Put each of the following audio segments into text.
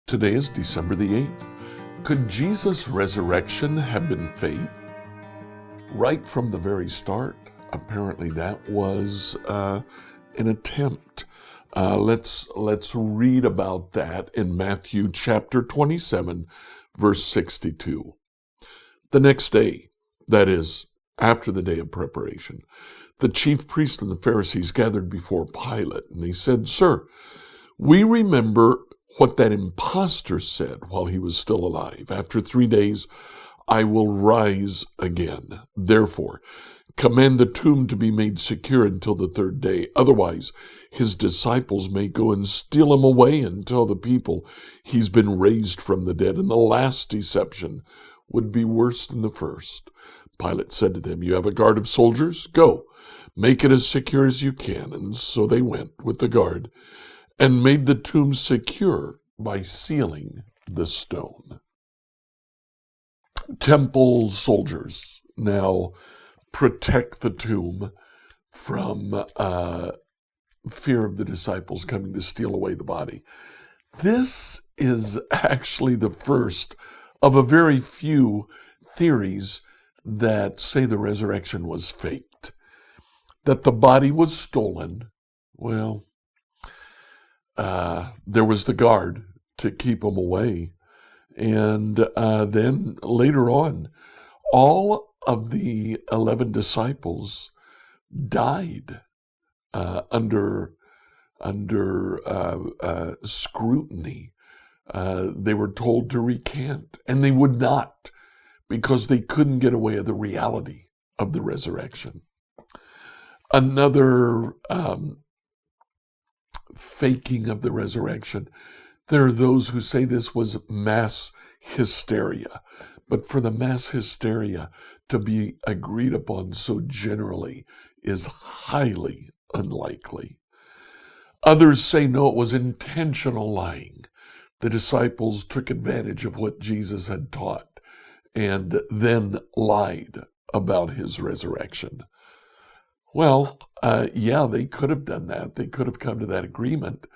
Today is December the 8th. Could Jesus' resurrection have been fate? Right from the very start, apparently that was an attempt. Let's read about that in Matthew chapter 27, verse 62. The next day, that is, after the day of preparation, the chief priests and the Pharisees gathered before Pilate, and they said, "Sir, we remember what that impostor said while he was still alive. After 3 days, I will rise again. Therefore, command the tomb to be made secure until the third day. Otherwise, his disciples may go and steal him away and tell the people he's been raised from the dead. And the last deception would be worse than the first." Pilate said to them, "You have a guard of soldiers? Go, make it as secure as you can." And so they went with the guard and made the tomb secure by sealing the stone. Temple soldiers now protect the tomb from fear of the disciples coming to steal away the body. This is actually the first of a very few theories that say the resurrection was faked. That the body was stolen, well, there was the guard to keep them away. And then later on, all of the 11 disciples died under scrutiny. They were told to recant, and they would not, because they couldn't get away with the reality of the resurrection. Another faking of the resurrection. There are those who say this was mass hysteria, but for the mass hysteria to be agreed upon so generally is highly unlikely. Others say no, it was intentional lying. The disciples took advantage of what Jesus had taught and then lied about his resurrection. Well, yeah, they could have done that. They could have come to that agreement.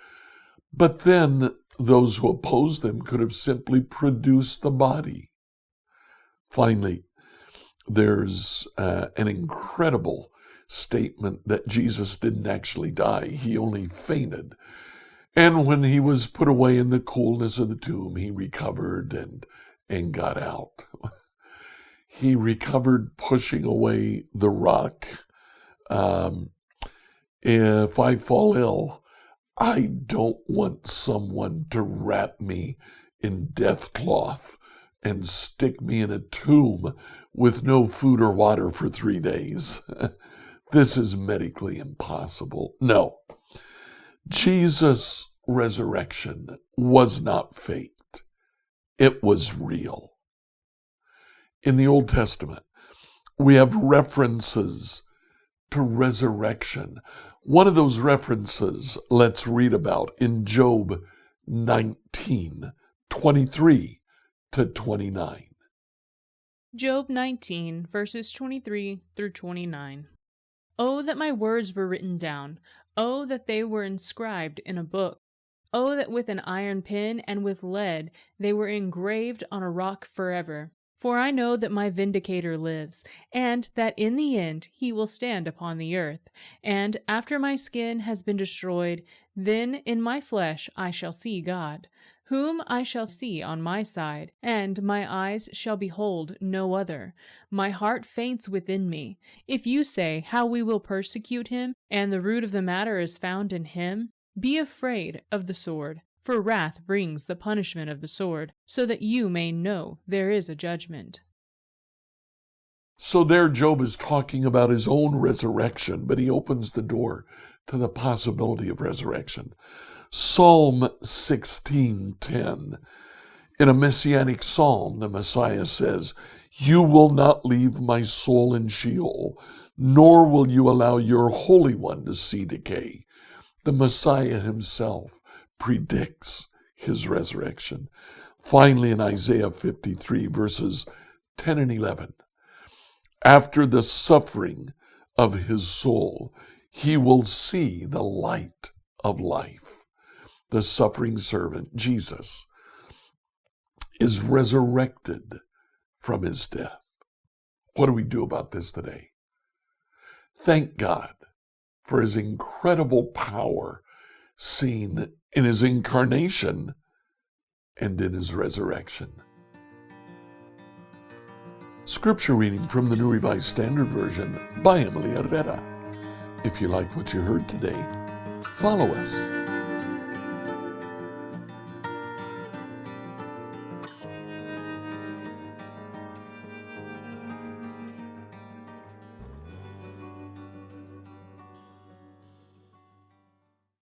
But then those who opposed them could have simply produced the body. Finally, there's an incredible statement that Jesus didn't actually die. He only fainted. And when he was put away in the coolness of the tomb, he recovered and got out. He recovered pushing away the rock. If I fall ill, I don't want someone to wrap me in death cloth and stick me in a tomb with no food or water for 3 days. This is medically impossible. No, Jesus' resurrection was not faked. It was real. In the Old Testament, we have references to resurrection. One of those references let's read about in Job 19, 23 to 29. Job 19, verses 23 through 29. Oh, that my words were written down. Oh, that they were inscribed in a book. Oh, that with an iron pen and with lead they were engraved on a rock forever. For I know that my vindicator lives, and that in the end he will stand upon the earth. And after my skin has been destroyed, then in my flesh I shall see God, whom I shall see on my side, and my eyes shall behold no other. My heart faints within me. If you say, how we will persecute him, and the root of the matter is found in him, be afraid of the sword. For wrath brings the punishment of the sword, so that you may know there is a judgment. So there Job is talking about his own resurrection, but he opens the door to the possibility of resurrection. Psalm 16:10. In a messianic psalm, the Messiah says, "You will not leave my soul in Sheol, nor will you allow your Holy One to see decay." The Messiah himself predicts his resurrection. Finally, in Isaiah 53, verses 10 and 11, after the suffering of his soul, he will see the light of life. The suffering servant, Jesus, is resurrected from his death. What do we do about this today? Thank God for his incredible power seen in his incarnation and in his resurrection. Scripture reading from the New Revised Standard Version by Emily Herrera. If you like what you heard today, follow us